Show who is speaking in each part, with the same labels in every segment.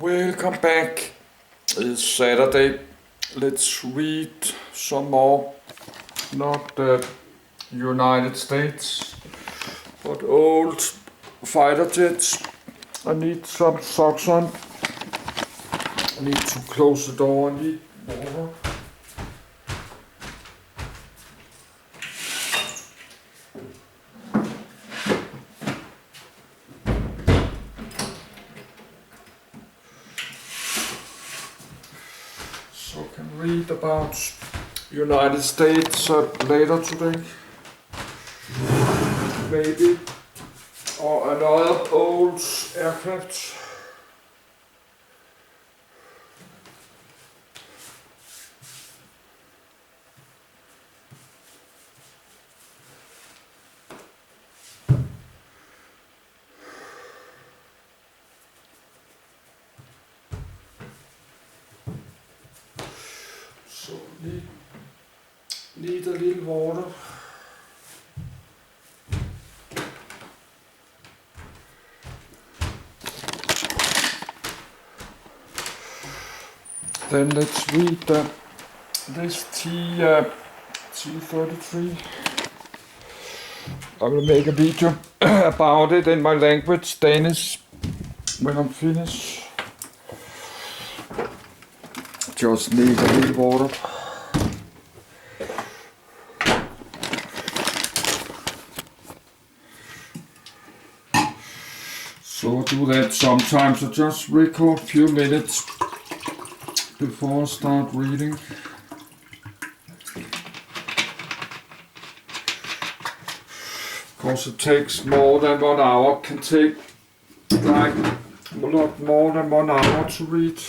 Speaker 1: Welcome back. It's Saturday. Let's read some more. Not the United States, but old fighter jets. I need some socks on. I need to close the door. I need water. So can read about United States later today. Maybe. Or another old aircraft. So need a little water. Then let's read this T-33. I will make a video about it in my language, Danish, when I'm finished. Just need a little water. So I do that sometimes. I just record a few minutes before I start reading. Because it takes more than 1 hour. Can take like a lot more than 1 hour to read.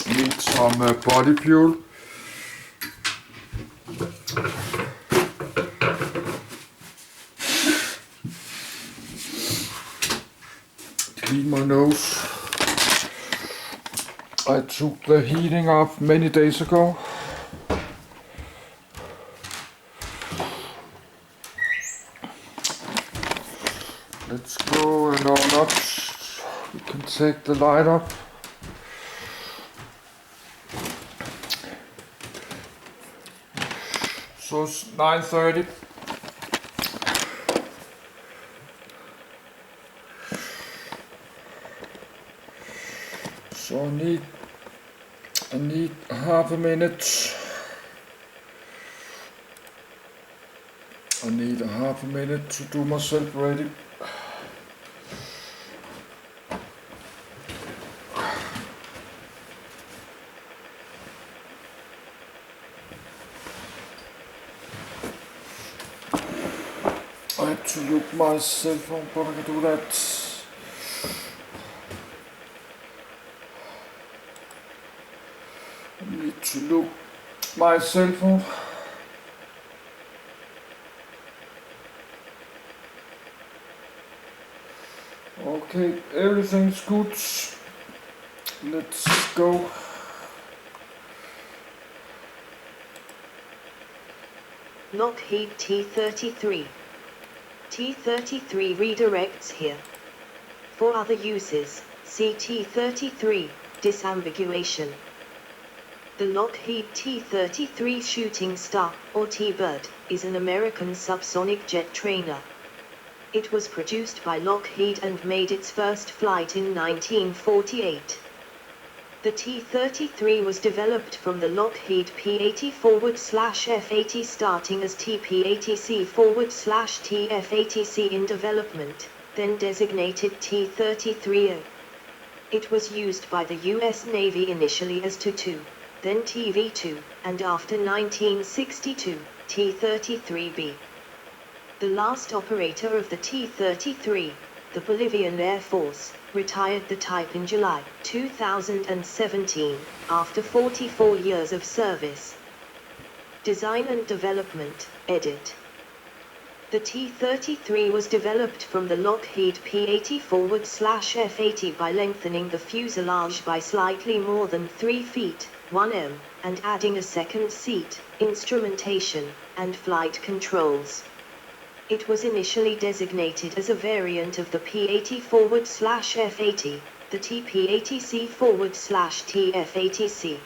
Speaker 1: Need some body fuel. Clean my nose. I took the heating off many days ago. Let's go and on up. We can take the light up. So it's 9:30. So I need half a minute. I need a half a minute to do myself ready. I have to look my cell phone, but I can do that. I need to look my cell phone. Okay, everything's good. Let's go.
Speaker 2: Lockheed T-33. T-33 redirects here. For other uses, see T-33, disambiguation. The Lockheed T-33 Shooting Star, or T-Bird, is an American subsonic jet trainer. It was produced by Lockheed and made its first flight in 1948. The T-33 was developed from the Lockheed P-80/F-80 starting as TP-80C/TF-80C in development, then designated T-33A. It was used by the U.S. Navy initially as TU-2, then TV-2, and after 1962, T-33B. The last operator of the T-33, the Bolivian Air Force, retired the type in July 2017, after 44 years of service. Design and development, edit. The T-33 was developed from the Lockheed P-80/F-80 by lengthening the fuselage by slightly more than 3 feet, 1 m, and adding a second seat, instrumentation, and flight controls. It was initially designated as a variant of the P-80/F-80, the TP-80C/TF-80C.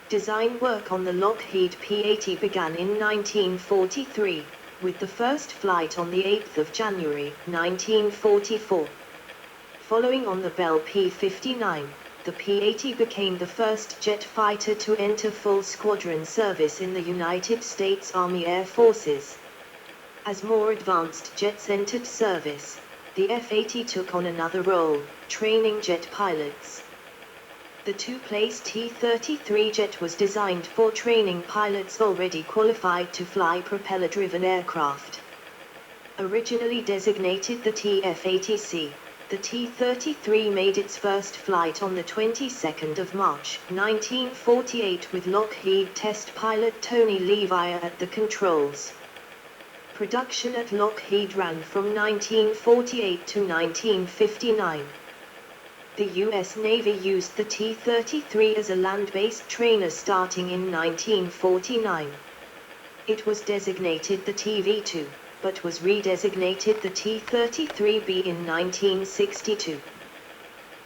Speaker 2: Design work on the Lockheed P-80 began in 1943, with the first flight on the 8th of January, 1944. Following on the Bell P-59, the P-80 became the first jet fighter to enter full squadron service in the United States Army Air Forces. As more advanced jets entered service, the F-80 took on another role, training jet pilots. The two-place T-33 jet was designed for training pilots already qualified to fly propeller-driven aircraft. Originally designated the TF-80C, the T-33 made its first flight on the 22nd of March, 1948 with Lockheed test pilot Tony Levi at the controls. Production at Lockheed ran from 1948 to 1959. The U.S. Navy used the T-33 as a land-based trainer starting in 1949. It was designated the TV-2, but was redesignated the T-33B in 1962.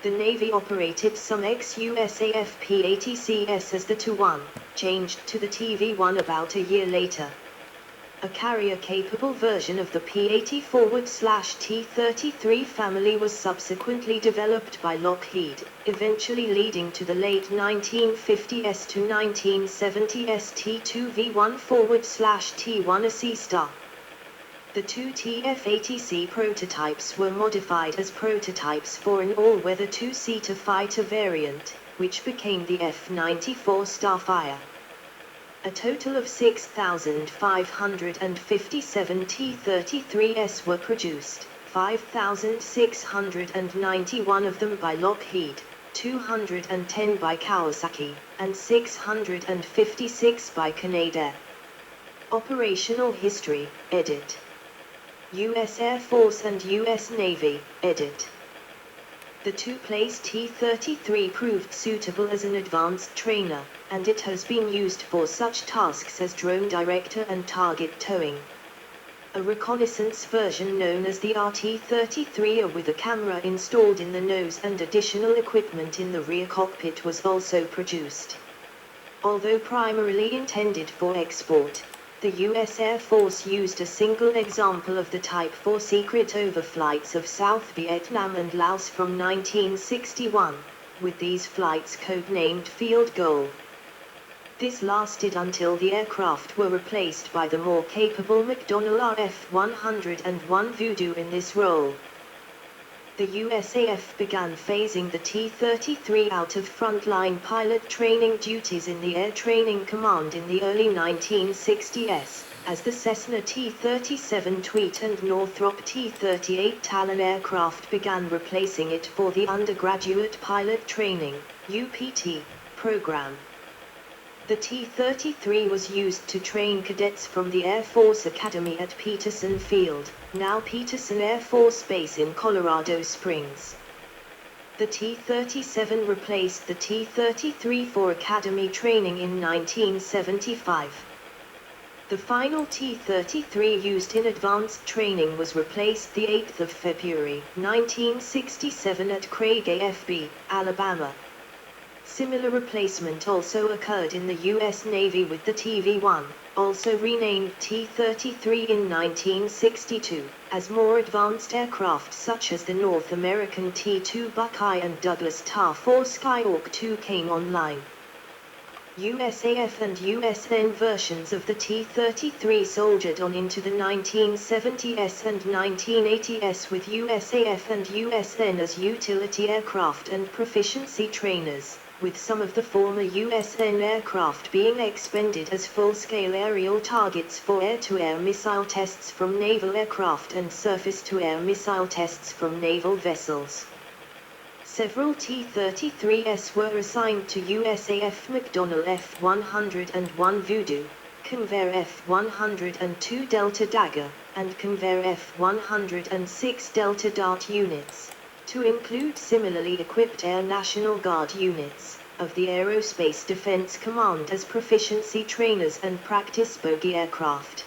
Speaker 2: The Navy operated some ex-USAF P-80Cs as the Tu-1, changed to the TV-1 about a year later. A carrier-capable version of the P-80/T-33 family was subsequently developed by Lockheed, eventually leading to the late 1950s to 1970s T-2V1/T-1AC Star. The two TF-80C prototypes were modified as prototypes for an all-weather two-seater fighter variant, which became the F-94 Starfire. A total of 6,557 T-33s were produced, 5,691 of them by Lockheed, 210 by Kawasaki, and 656 by Canadair. Operational history, edit. U.S. Air Force and U.S. Navy, edit. The two-place T-33 proved suitable as an advanced trainer, and it has been used for such tasks as drone director and target towing. A reconnaissance version known as the RT-33 with a camera installed in the nose and additional equipment in the rear cockpit was also produced. Although primarily intended for export, the U.S. Air Force used a single example of the type for secret overflights of South Vietnam and Laos from 1961, with these flights codenamed Field Goal. This lasted until the aircraft were replaced by the more capable McDonnell RF-101 Voodoo in this role. The USAF began phasing the T-33 out of frontline pilot training duties in the Air Training Command in the early 1960s, as the Cessna T-37 Tweet and Northrop T-38 Talon aircraft began replacing it for the Undergraduate Pilot Training (UPT) program. The T-33 was used to train cadets from the Air Force Academy at Peterson Field, now Peterson Air Force Base in Colorado Springs. The T-37 replaced the T-33 for Academy training in 1975. The final T-33 used in advanced training was replaced the 8th of February, 1967 at Craig AFB, Alabama. Similar replacement also occurred in the U.S. Navy with the TV-1, also renamed T-33 in 1962, as more advanced aircraft such as the North American T-2 Buckeye and Douglas TAR-4 Skyhawk II came online. USAF and USN versions of the T-33 soldiered on into the 1970s and 1980s with USAF and USN as utility aircraft and proficiency trainers, with some of the former USN aircraft being expended as full-scale aerial targets for air-to-air missile tests from naval aircraft and surface-to-air missile tests from naval vessels. Several T-33s were assigned to USAF McDonnell F-101 Voodoo, Convair F-102 Delta Dagger, and Convair F-106 Delta Dart units, to include similarly equipped Air National Guard units of the Aerospace Defense Command as proficiency trainers and practice bogey aircraft.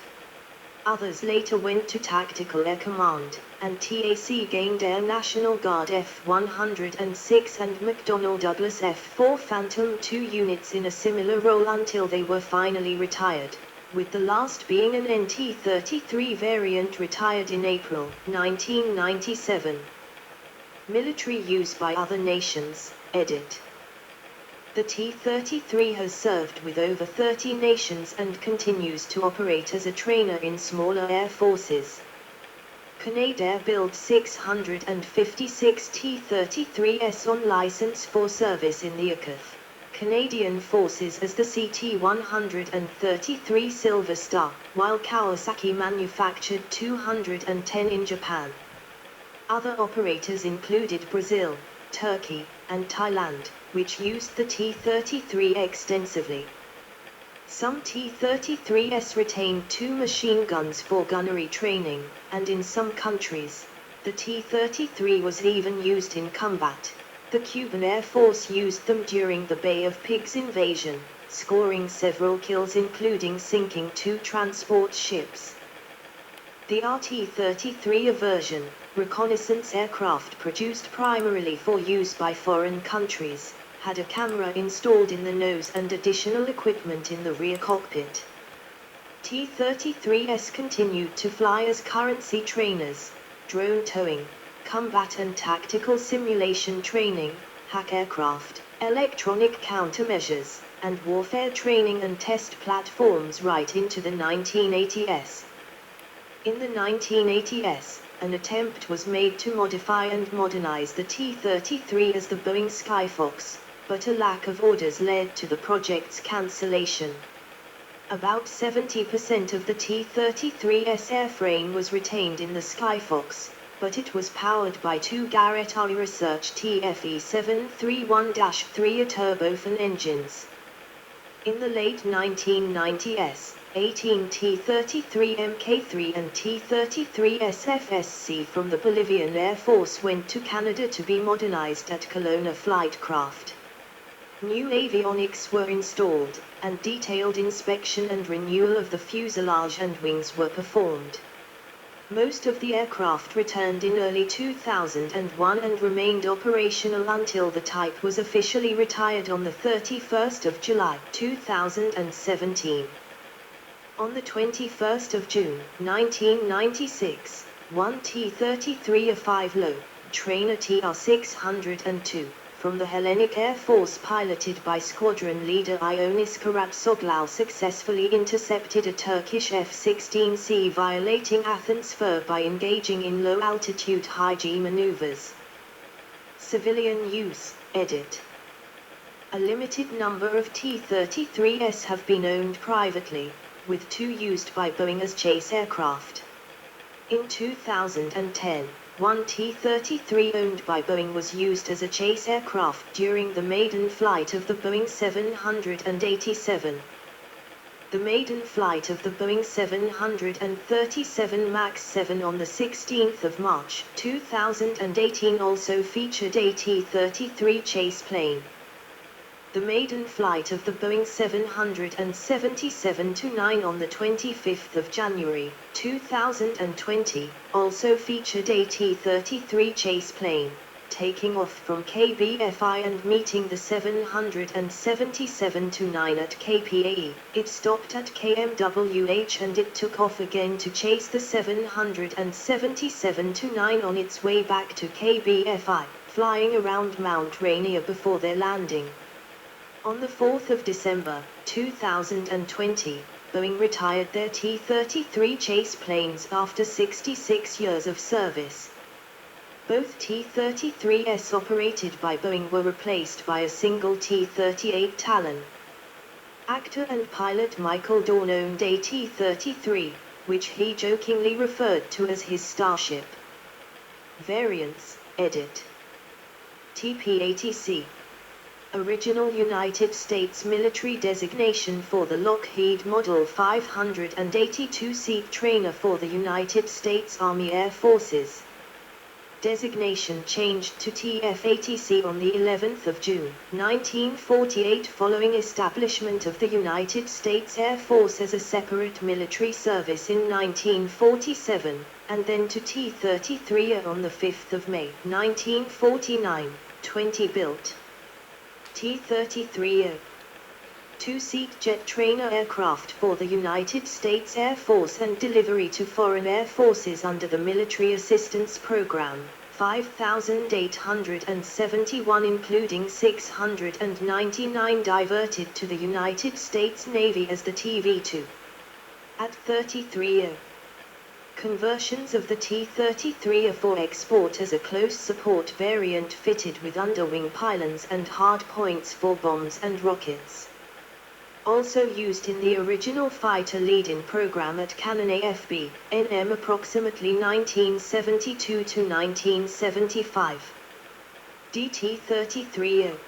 Speaker 2: Others later went to Tactical Air Command, and TAC gained Air National Guard F-106 and McDonnell Douglas F-4 Phantom II units in a similar role until they were finally retired, with the last being an NT-33 variant retired in April 1997. Military use by other nations, edit. The T-33 has served with over 30 nations and continues to operate as a trainer in smaller air forces. Canadair built 656 T-33s on license for service in the UCAF Canadian Forces as the CT-133 Silver Star, while Kawasaki manufactured 210 in Japan. Other operators included Brazil, Turkey, and Thailand, which used the T-33 extensively. Some T-33s retained 2 machine guns for gunnery training, and in some countries, the T-33 was even used in combat. The Cuban Air Force used them during the Bay of Pigs invasion, scoring several kills including sinking 2 transport ships. The RT-33 version, reconnaissance aircraft produced primarily for use by foreign countries, had a camera installed in the nose and additional equipment in the rear cockpit. T-33s continued to fly as currency trainers, drone towing, combat and tactical simulation training, hack aircraft, electronic countermeasures, and warfare training and test platforms right into the 1980s. In the 1980s, an attempt was made to modify and modernize the T-33 as the Boeing Skyfox, but a lack of orders led to the project's cancellation. About 70% of the T-33's airframe was retained in the Skyfox, but it was powered by 2 Garrett RE Research TFE731-3 turbofan engines. In the late 1990s, 18 T-33 Mk3 and T-33 SFSC from the Bolivian Air Force went to Canada to be modernized at Kelowna Flightcraft. New avionics were installed, and detailed inspection and renewal of the fuselage and wings were performed. Most of the aircraft returned in early 2001 and remained operational until the type was officially retired on the 31st of July 2017. On the 21st of June 1996, one T-33 A5 low, trainer TR-602, from the Hellenic Air Force piloted by squadron leader Ionis Karatsoglu successfully intercepted a Turkish F-16C violating Athens FIR by engaging in low-altitude high-G maneuvers. Civilian use, edit. A limited number of T-33s have been owned privately, with 2 used by Boeing as chase aircraft. In 2010, one T-33 owned by Boeing was used as a chase aircraft during the maiden flight of the Boeing 787. The maiden flight of the Boeing 737 MAX 7 on the 16th of March 2018 also featured a T-33 chase plane. The maiden flight of the Boeing 777-9 on the 25th of January 2020 also featured a T-33 chase plane, taking off from KBFI and meeting the 777-9 at KPAE. It stopped at KMWH and it took off again to chase the 777-9 on its way back to KBFI, flying around Mount Rainier before their landing. On the 4th of December 2020, Boeing retired their T-33 chase planes after 66 years of service. Both T-33s operated by Boeing were replaced by a single T-38 Talon. Actor and pilot Michael Dorn owned a T-33, which he jokingly referred to as his starship. Variants, edit. TP-80C. Original United States military designation for the Lockheed Model 582-seat trainer for the United States Army Air Forces. Designation changed to TF-80C on the 11th of June, 1948 following establishment of the United States Air Force as a separate military service in 1947, and then to T-33 on the 5th of May, 1949, 20 built. T-33 two-seat jet trainer aircraft for the United States Air Force and delivery to foreign air forces under the Military Assistance Program, 5,871 including 699 diverted to the United States Navy as the TV-2. At 33 conversions of the T-33 for export as a close support variant fitted with underwing pylons and hard points for bombs and rockets. Also used in the original fighter lead-in program at Cannon AFB, NM approximately 1972 to 1975. DT-33.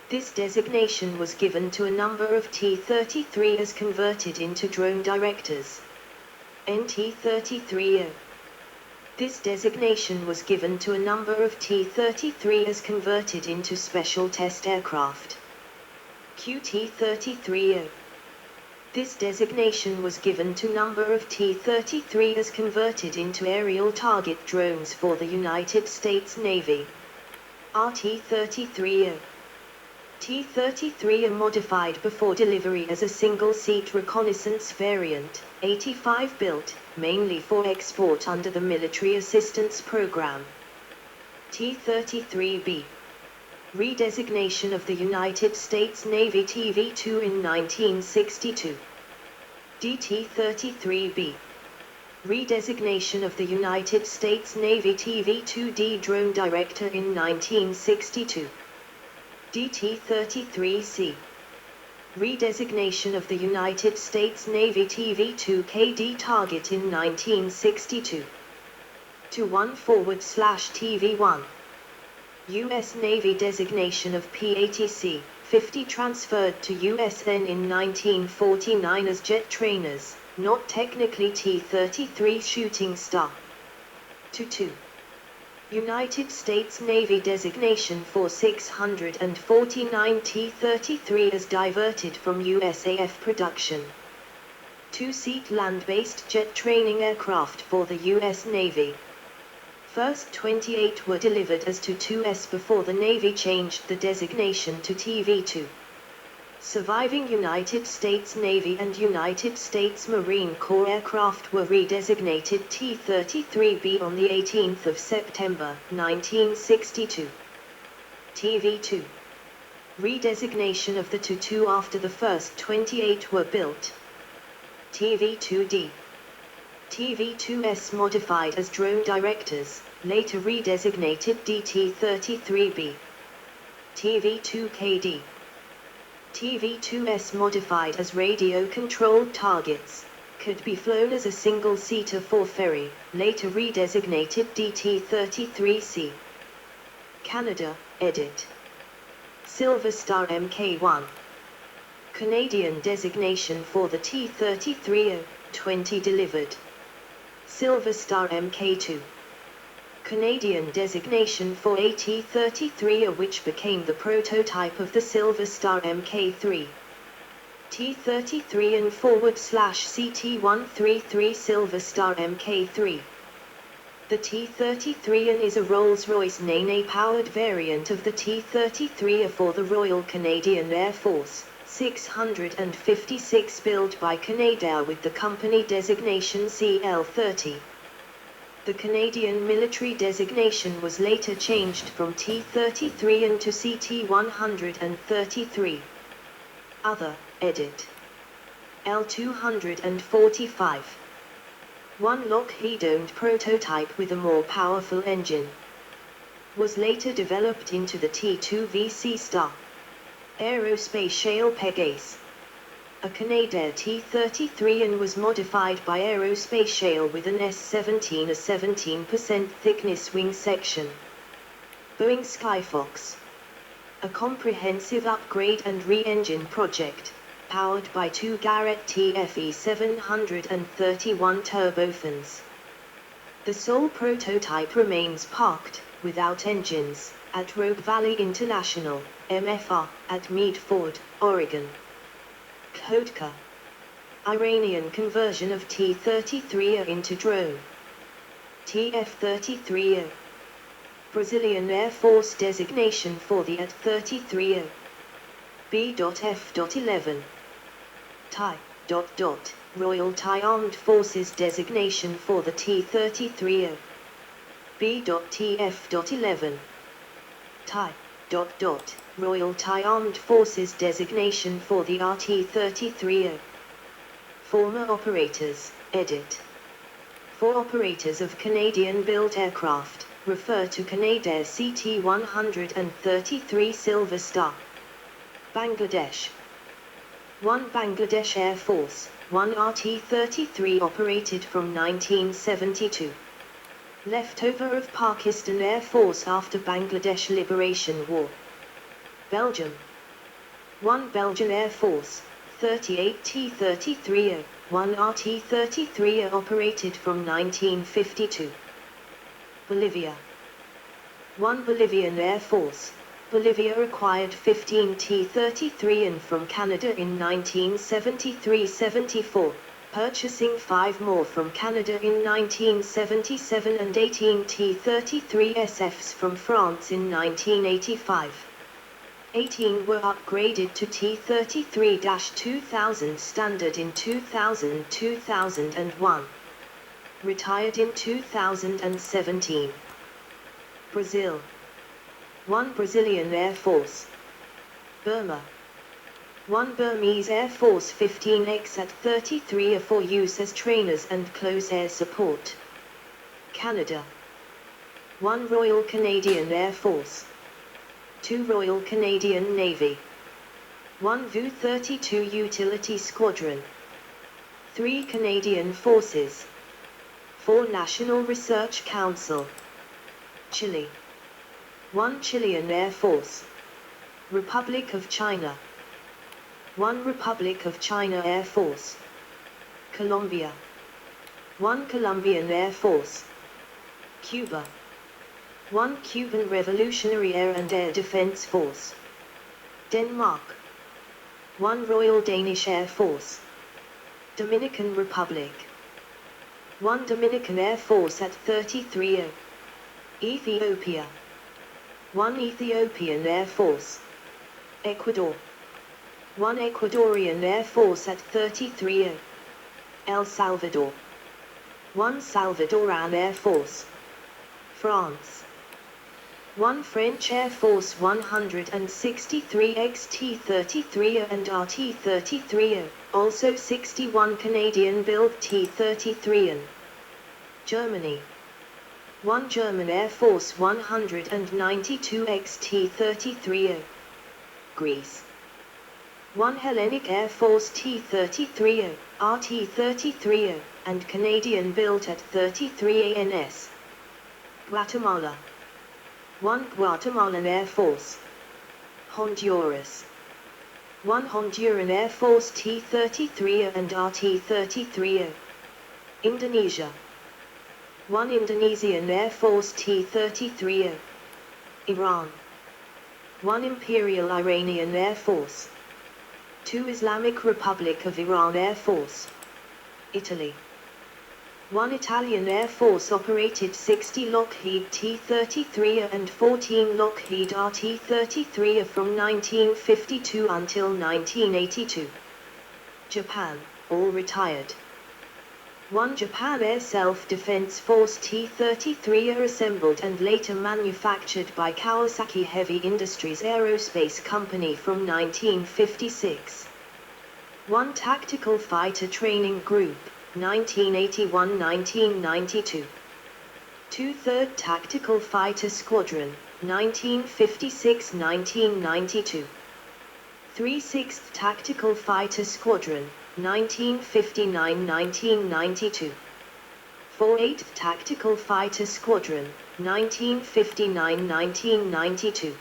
Speaker 2: This designation was given to a number of T-33 as converted into drone directors. NT-33. This designation was given to a number of T-33 as converted into special test aircraft. QT-33. This designation was given to number of T-33 as converted into aerial target drones for the United States Navy. RT-33. T-33 modified before delivery as a single-seat reconnaissance variant, 85 built, mainly for export under the Military Assistance Program. T-33B. Redesignation of the United States Navy TV-2 in 1962. DT-33B. Redesignation of the United States Navy TV-2D Drone Director in 1962. DT-33C. Redesignation of the United States Navy TV-2KD Target in 1962. To 1/TV-1. U.S. Navy designation of P-80C, 50 transferred to USN in 1949 as jet trainers, not technically T-33 Shooting Star. To 2. United States Navy designation for 649 T-33 as diverted from USAF production. Two-seat land-based jet training aircraft for the U.S. Navy. First 28 were delivered as Tu-2S before the Navy changed the designation to TV-2. Surviving United States Navy and United States Marine Corps aircraft were redesignated T-33B on the 18th of September, 1962. TV-2. Redesignation of the Tu-2 after the first 28 were built. TV-2D. TV-2S modified as drone directors, later redesignated DT-33B. TV-2KD. TV-2S modified as radio-controlled targets, could be flown as a single-seater for ferry, later redesignated DT-33C. Canada, edit. Silver Star Mk1. Canadian designation for the T-33, 20 delivered. Silver Star Mk2. Canadian designation for a T-33 which became the prototype of the Silver Star Mk3. T-33 and /CT-133 Silver Star Mk3. The T-33 is a Rolls-Royce Nene-powered variant of the T-33 for the Royal Canadian Air Force, 656 built by Canadair with the company designation CL-30. The Canadian military designation was later changed from T-33 into CT-133. Other, edit. L-245. One Lockheed-owned prototype with a more powerful engine. Was later developed into the T-2VC Star. Aerospatiale Pegasus. A Canadair T-33 and was modified by Aerospatiale with an S-17 a 17% thickness wing section. Boeing Skyfox. a comprehensive upgrade and re-engine project, powered by two Garrett TFE 731 turbofans. The sole prototype remains parked, without engines, at Rogue Valley International, MFR, at Mead Ford, Oregon. Kotka. Iranian conversion of T-33 into drone. TF-33. Brazilian Air Force designation for the AT-33. B.F.11. Thai. Royal Thai Armed Forces designation for the T-33. B.TF.11. Thai. Royal Thai Armed Forces designation for the RT-33. Former operators, edit. For operators of Canadian-built aircraft, refer to Canadair CT-133 Silver Star. Bangladesh. 1 Bangladesh Air Force, 1 RT-33 operated from 1972. Leftover of Pakistan Air Force after Bangladesh Liberation War. Belgium. 1 Belgian Air Force, 38 T-33, 1 RT-33 operated from 1952. Bolivia. 1 Bolivian Air Force. Bolivia acquired 15 T-33 and from Canada in 1973-74, purchasing 5 more from Canada in 1977 and 18 T-33 SFs from France in 1985. 18 were upgraded to T-33-2000 standard in 2000-2001. Retired in 2017. Brazil. 1 Brazilian Air Force. Burma. 1 Burmese Air Force 15X at 33 for use as trainers and close air support. Canada. 1 Royal Canadian Air Force. 2 Royal Canadian Navy. 1 VU-32 Utility Squadron. 3 Canadian Forces. 4 National Research Council. Chile. 1 Chilean Air Force. Republic of China. 1 Republic of China Air Force. Colombia. 1 Colombian Air Force. Cuba. 1 Cuban Revolutionary Air and Air Defense Force. Denmark. 1 Royal Danish Air Force. Dominican Republic. 1 Dominican Air Force at 33. Ethiopia. 1 Ethiopian Air Force. Ecuador. 1 Ecuadorian Air Force at 33. El Salvador. 1 Salvadoran Air Force. France. 1 French Air Force 163 XT-33 and RT-33, also 61 Canadian-built T-33. Germany. 1 German Air Force 192 XT-33. Greece. 1 Hellenic Air Force T-33, RT-33, and Canadian-built at 33 ANS. Guatemala. 1 Guatemalan Air Force. Honduras. 1 Honduran Air Force T-33 and RT-33. Indonesia. 1 Indonesian Air Force T-33. Iran. 1 Imperial Iranian Air Force. 2 Islamic Republic of Iran Air Force. Italy. 1 Italian Air Force operated 60 Lockheed T-33 and 14 Lockheed RT-33 from 1952 until 1982. Japan, all retired. 1 Japan Air Self-Defense Force T-33 assembled and later manufactured by Kawasaki Heavy Industries Aerospace Company from 1956. 1 Tactical Fighter Training Group, 1981-1992. 2 3rd Tactical Fighter Squadron, 1956-1992. 3 6th Tactical Fighter Squadron, 1959-1992. 4 8th Tactical Fighter Squadron, 1959-1992.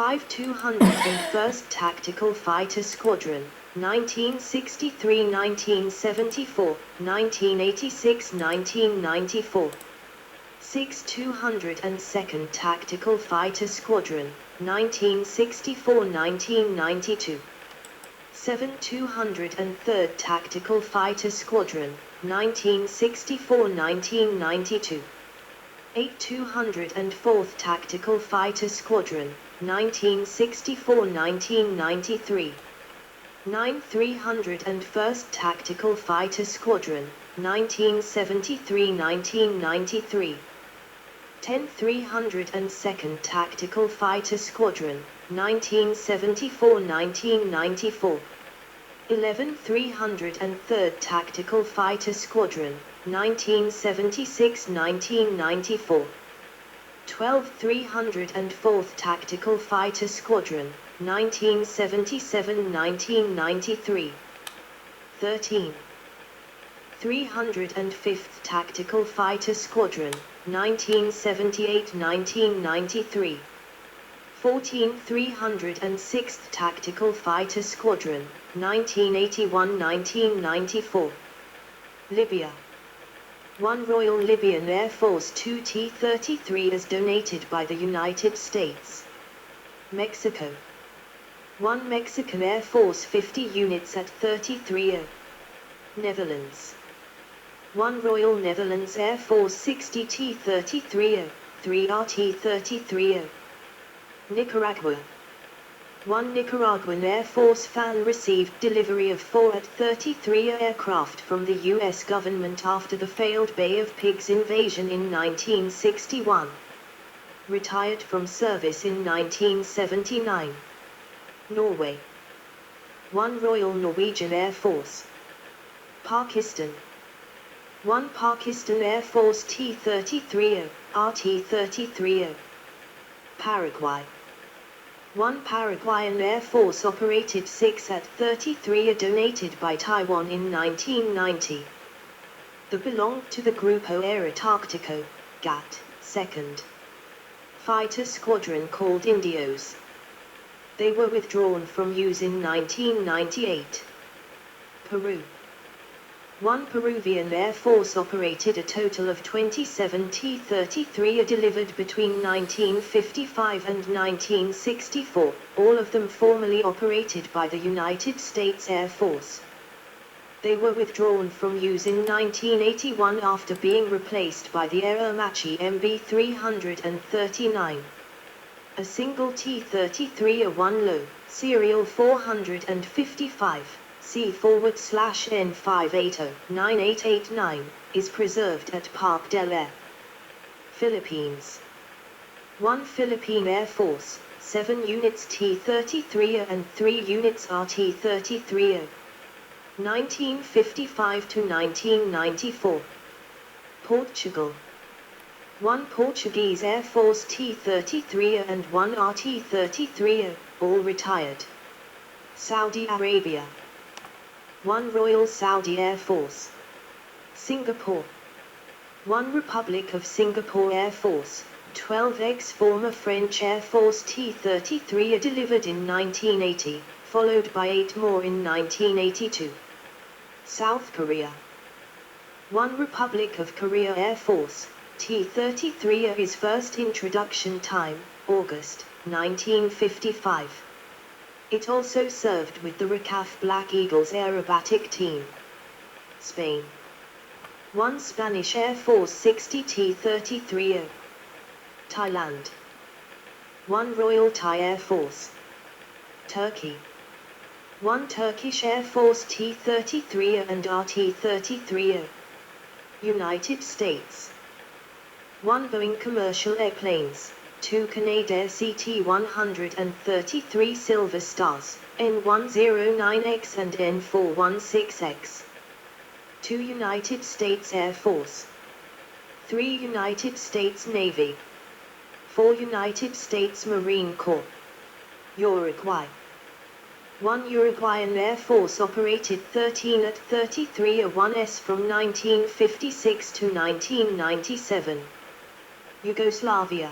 Speaker 2: 5 201st Tactical Fighter Squadron, 1963-1974, 1986-1994. 6 202nd Tactical Fighter Squadron, 1964-1992. 7 203rd Tactical Fighter Squadron, 1964-1992. 8 204th Tactical Fighter Squadron, 1964-1993. 9 301st Tactical Fighter Squadron, 1973-1993. 10 302nd Tactical Fighter Squadron, 1974-1994. 11 303rd Tactical Fighter Squadron, 1976-1994. 12 304th Tactical Fighter Squadron, 1977-1993. 13 305th Tactical Fighter Squadron, 1978-1993. 14 306th Tactical Fighter Squadron, 1981-1994. Libya. 1 Royal Libyan Air Force 2 T-33 as donated by the United States. Mexico. 1 Mexican Air Force 50 units at 33. Netherlands. 1 Royal Netherlands Air Force 60 T-33, 3 RT-33. Nicaragua. 1 Nicaraguan Air Force fan received delivery of 4 At-33 aircraft from the U.S. government after the failed Bay of Pigs invasion in 1961. Retired from service in 1979. Norway. 1 Royal Norwegian Air Force. Pakistan. 1 Pakistan Air Force T-33, RT-33. Paraguay. 1 Paraguayan Air Force operated 6 At-33 donated by Taiwan in 1990. They belonged to the Grupo Aerotáctico, GAT, 2nd Fighter Squadron called Indios. They were withdrawn from use in 1998. Peru. 1 Peruvian Air Force operated a total of 27 T-33 delivered between 1955 and 1964, all of them formerly operated by the United States Air Force. They were withdrawn from use in 1981 after being replaced by the Aeromachi MB-339. A single T-33-1 low, serial 455. C/N580-9889, is preserved at Parc del Air. Philippines. 1 Philippine Air Force, 7 units T-33 and 3 units RT-33. 1955 to 1994. Portugal. 1 Portuguese Air Force T-33 and 1 RT-33, all retired. Saudi Arabia. 1 Royal Saudi Air Force. Singapore. 1 Republic of Singapore Air Force, 12 ex-former French Air Force T-33 delivered in 1980, followed by 8 more in 1982. South Korea. 1 Republic of Korea Air Force, T-33 his first introduction time, August, 1955. It also served with the RACAF Black Eagles aerobatic team. Spain. 1 Spanish Air Force 60 T-33. Thailand. 1 Royal Thai Air Force. Turkey. 1 Turkish Air Force T-33 and RT-33. United States. 1 Boeing commercial airplanes. 2 Canadair CT-133 Silver Stars, N109X and N416X. 2 United States Air Force. 3 United States Navy. 4 United States Marine Corps. Uruguay. 1 Uruguayan Air Force operated 13 At-33-1S from 1956 to 1997. Yugoslavia.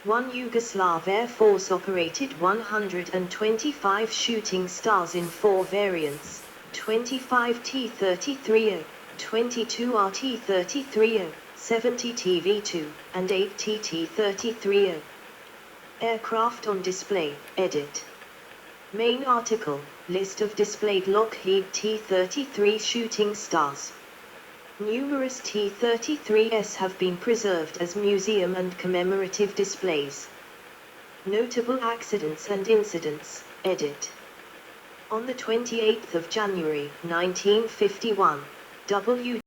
Speaker 2: One Yugoslav Air Force operated 125 shooting stars in 4 variants, 25 T-33, 22 RT-33, 70 TV-2, and 8 TT-33. Aircraft on display, edit. Main article, list of displayed Lockheed T-33 shooting stars. Numerous T-33s have been preserved as museum and commemorative displays. Notable accidents and incidents, edit. On the 28th of January, 1951, W.